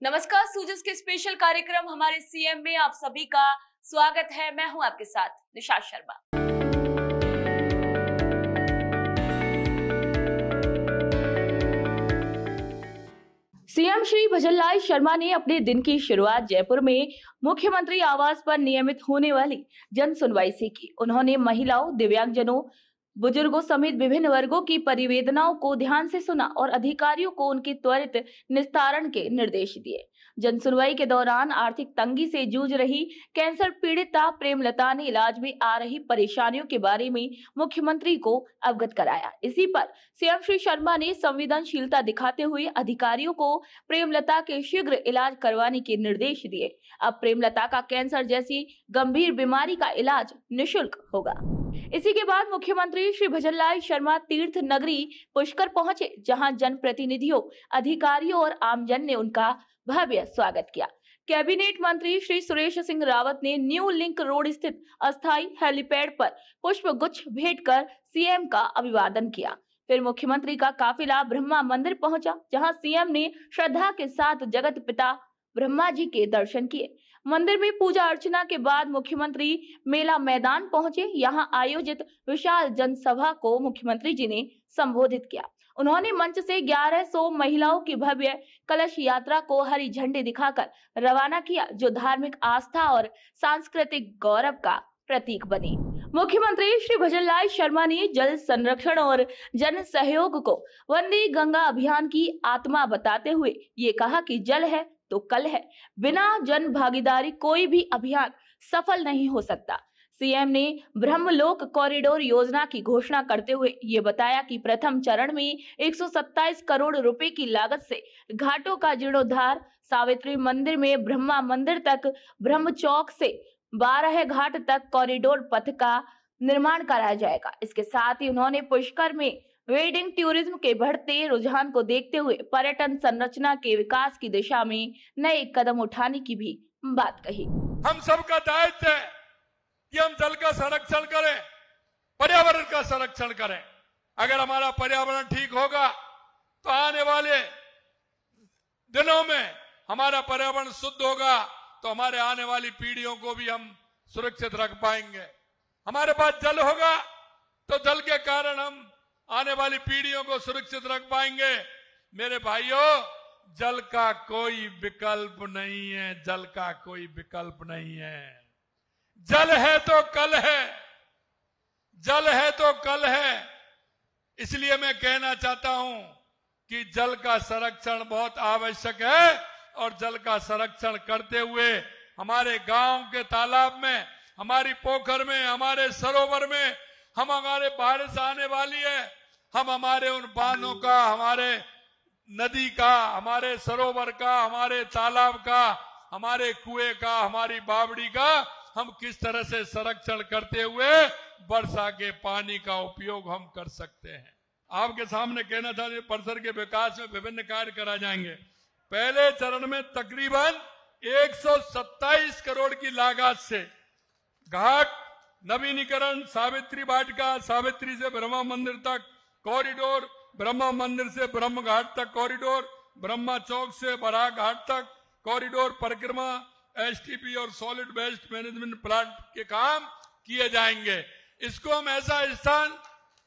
नमस्कार, सूजस के स्पेशल कार्यक्रम हमारे सीएम में आप सभी का स्वागत है। मैं हूं आपके साथ निशा शर्मा। सीएम श्री भजनलाल शर्मा ने अपने दिन की शुरुआत जयपुर में मुख्यमंत्री आवास पर नियमित होने वाली जन सुनवाई से की। उन्होंने महिलाओं, दिव्यांगजनों, बुजुर्गों समेत विभिन्न वर्गों की परिवेदनाओं को ध्यान से सुना और अधिकारियों को उनके त्वरित निस्तारण के निर्देश दिए। जन सुनवाई के दौरान आर्थिक तंगी से जूझ रही कैंसर पीड़िता प्रेमलता ने इलाज में आ रही परेशानियों के बारे में मुख्यमंत्री को अवगत कराया। इसी पर सीएम श्री शर्मा ने संवेदनशीलता दिखाते हुए अधिकारियों को प्रेमलता के शीघ्र इलाज करवाने के निर्देश दिए। अब प्रेमलता का कैंसर जैसी गंभीर बीमारी का इलाज निःशुल्क होगा। इसी के बाद मुख्यमंत्री श्री भजनलाल शर्मा तीर्थ नगरी पुष्कर पहुंचे, जहां जनप्रतिनिधियों, अधिकारियों और आमजन ने उनका भव्य स्वागत किया। कैबिनेट मंत्री श्री सुरेश सिंह रावत ने न्यू लिंक रोड स्थित अस्थायी हेलीपैड पर पुष्प गुच्छ भेंट कर सीएम का अभिवादन किया। फिर मुख्यमंत्री का काफिला ब्रह्मा मंदिर पहुंचा, जहां सीएम ने श्रद्धा के साथ जगत पिता ब्रह्मा जी के दर्शन किए। मंदिर में पूजा अर्चना के बाद मुख्यमंत्री मेला मैदान पहुंचे। यहां आयोजित विशाल जनसभा को मुख्यमंत्री जी ने संबोधित किया। उन्होंने मंच से 1100 महिलाओं की भव्य कलश यात्रा को हरी झंडी दिखाकर रवाना किया, जो धार्मिक आस्था और सांस्कृतिक गौरव का प्रतीक बनी। मुख्यमंत्री श्री भजनलाल शर्मा ने जल संरक्षण और जन सहयोग को वंदे गंगा अभियान की आत्मा बताते हुए ये कहा कि जल है तो कल है, बिना जन भागीदारी कोई भी अभियान सफल नहीं हो सकता। सीएम ने ब्रह्मलोक कॉरिडोर योजना की घोषणा करते हुए ये बताया कि प्रथम चरण में 127 करोड़ रुपए की लागत से घाटों का जीर्णोद्धार, सावित्री मंदिर में ब्रह्मा मंदिर तक, ब्रह्म चौक से 12 घाट तक कॉरिडोर पथ का निर्माण कराया जाएगा। इसके साथ ही उन्होंने पुष्कर में वेडिंग टूरिज्म के बढ़ते रुझान को देखते हुए पर्यटन संरचना के विकास की दिशा में नए कदम उठाने की भी बात कही। हम सबका दायित्व है कि हम जल का संरक्षण करें, पर्यावरण का संरक्षण करें। अगर हमारा पर्यावरण ठीक होगा तो आने वाले दिनों में हमारा पर्यावरण शुद्ध होगा, तो हमारे आने वाली पीढ़ियों को भी हम सुरक्षित रख पाएंगे। हमारे पास जल होगा तो जल के कारण हम आने वाली पीढ़ियों को सुरक्षित रख पाएंगे। मेरे भाइयों, जल का कोई विकल्प नहीं है, जल का कोई विकल्प नहीं है। जल है तो कल है, जल है तो कल है। इसलिए मैं कहना चाहता हूं कि जल का संरक्षण बहुत आवश्यक है और जल का संरक्षण करते हुए हमारे गांव के तालाब में, हमारी पोखर में, हमारे सरोवर में हमारे बारिश आने वाली है, हम हमारे उन बांधों का, हमारे नदी का, हमारे सरोवर का, हमारे तालाब का, हमारे कुएं का, हमारी बावड़ी का हम किस तरह से संरक्षण करते हुए वर्षा के पानी का उपयोग हम कर सकते हैं। आपके सामने कहना चाहते हैं, परिसर के विकास में विभिन्न कार्य करा जाएंगे। पहले चरण में तकरीबन 127 करोड़ की लागत से घाट नवीनीकरण, सावित्री वाटिका, सावित्री से ब्रह्मा मंदिर तक कॉरिडोर, ब्रह्मा मंदिर से ब्रह्म घाट तक कॉरिडोर, ब्रह्मा चौक से बराह घाट तक कॉरिडोर परिक्रमा, एसटीपी और सॉलिड वेस्ट मैनेजमेंट प्लांट के काम किए जाएंगे। इसको हम ऐसा स्थान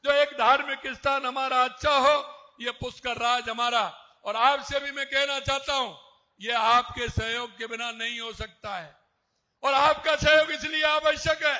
जो एक धार्मिक स्थान हमारा अच्छा हो, ये पुष्कर राज हमारा, और आपसे भी मैं कहना चाहता हूं, ये आपके सहयोग के बिना नहीं हो सकता है और आपका सहयोग इसलिए आवश्यक है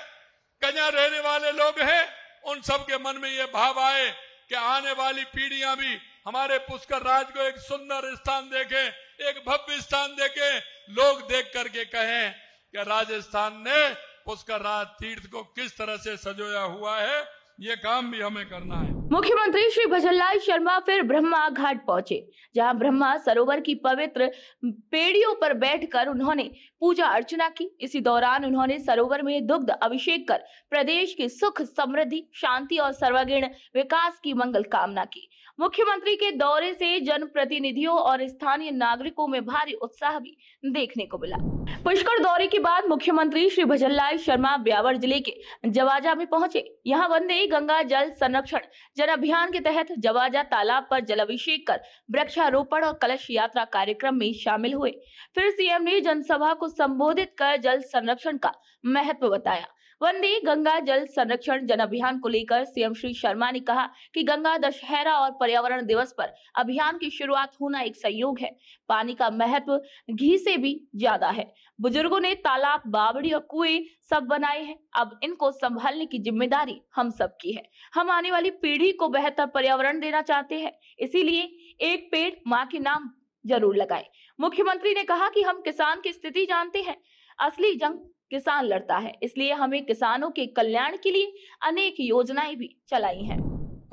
कि यहाँ रहने वाले लोग हैं, उन सबके मन में ये भाव आए कि आने वाली पीढ़ियां भी हमारे पुष्कर राज को एक सुंदर स्थान देखें, एक भव्य स्थान देखें, लोग देख करके कहें कि राजस्थान ने पुष्कर राज तीर्थ को किस तरह से सजोया हुआ है। ये काम भी हमें करना है। मुख्यमंत्री श्री भजनलाल शर्मा फिर ब्रह्मा घाट पहुंचे, जहां ब्रह्मा सरोवर की पवित्र पेड़ियों पर बैठकर उन्होंने पूजा अर्चना की। इसी दौरान उन्होंने सरोवर में दुग्ध अभिषेक कर प्रदेश की सुख, समृद्धि, शांति और सर्वांगीण विकास की मंगल कामना की। मुख्यमंत्री के दौरे से जनप्रतिनिधियों और स्थानीय नागरिकों में भारी उत्साह भी देखने को मिला। पुष्कर दौरे के बाद मुख्यमंत्री श्री भजनलाल शर्मा ब्यावर जिले के जवाजा में पहुंचे। यहां वंदे गंगा जल संरक्षण जन अभियान के तहत जवाजा तालाब पर जलाभिषेक कर वृक्षारोपण और कलश यात्रा कार्यक्रम में शामिल हुए। फिर सीएम ने जनसभा को संबोधित कर जल संरक्षण का महत्व बताया। वंदे गंगा जल संरक्षण जन अभियान को लेकर सीएम श्री शर्मा ने कहा कि गंगा दशहरा और पर्यावरण दिवस पर अभियान की शुरुआत होना एक संयोग है। पानी का महत्व घी से भी ज्यादा है। बुजुर्गों ने तालाब, बावड़ी और कुएं सब बनाए हैं। अब इनको संभालने की जिम्मेदारी हम सबकी है। हम आने वाली पीढ़ी को बेहतर पर्यावरण देना चाहते हैं, इसीलिए एक पेड़ माँ के नाम जरूर लगाएं। मुख्यमंत्री ने कहा कि हम किसान की स्थिति जानते हैं। असली जंग किसान लड़ता है, इसलिए हमें किसानों के कल्याण के लिए अनेक योजनाएं भी चलाई हैं।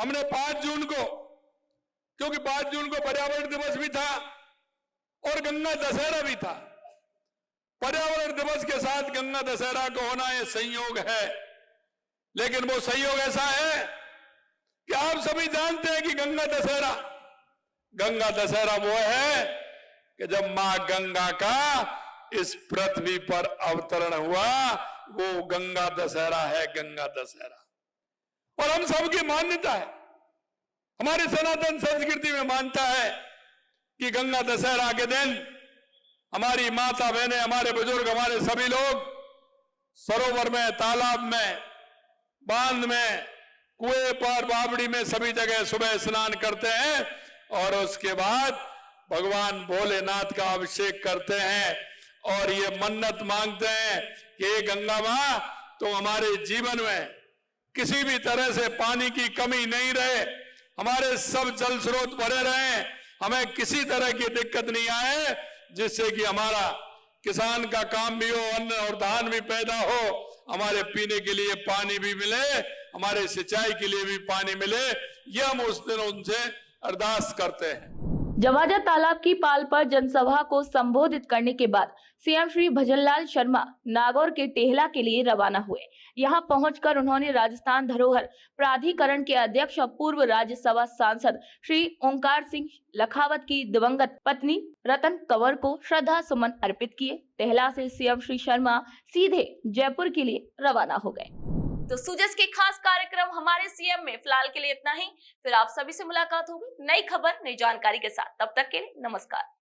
हमने 5 जून को, क्योंकि 5 जून को पर्यावरण दिवस भी था और गंगा दशहरा भी था, पर्यावरण दिवस के साथ गंगा दशहरा को होना यह संयोग है। लेकिन वो संयोग ऐसा है कि आप सभी जानते हैं कि गंगा दशहरा वो है कि जब मां गंगा का इस पृथ्वी पर अवतरण हुआ, वो गंगा दशहरा है, गंगा दशहरा। और हम सबकी मान्यता है, हमारी सनातन संस्कृति में मानता है कि गंगा दशहरा के दिन हमारी माता बहनें, हमारे बुजुर्ग, हमारे सभी लोग सरोवर में, तालाब में, बांध में, कुएं पर, बावड़ी में, सभी जगह सुबह स्नान करते हैं और उसके बाद भगवान भोलेनाथ का अभिषेक करते हैं और ये मन्नत मांगते हैं कि हे गंगा मां, तो हमारे जीवन में किसी भी तरह से पानी की कमी नहीं रहे, हमारे सब जल स्रोत भरे रहें, हमें किसी तरह की दिक्कत नहीं आए, जिससे कि हमारा किसान का काम भी हो, अन्न और धान भी पैदा हो, हमारे पीने के लिए पानी भी मिले, हमारे सिंचाई के लिए भी पानी मिले। ये हम उस दिन उनसे अरदास करते हैं। जवाजा तालाब की पाल पर जनसभा को संबोधित करने के बाद सीएम श्री भजनलाल शर्मा नागौर के टेहला के लिए रवाना हुए। यहां पहुंचकर उन्होंने राजस्थान धरोहर प्राधिकरण के अध्यक्ष और पूर्व राज्यसभा सांसद श्री ओंकार सिंह लखावत की दिवंगत पत्नी रतन कंवर को श्रद्धा सुमन अर्पित किए। टेहला से सीएम श्री शर्मा सीधे जयपुर के लिए रवाना हो गए। तो सूजस के खास कार्यक्रम हमारे सीएम में फिलहाल के लिए इतना ही। फिर आप सभी से मुलाकात होगी नई खबर, नई जानकारी के साथ। तब तक के लिए नमस्कार।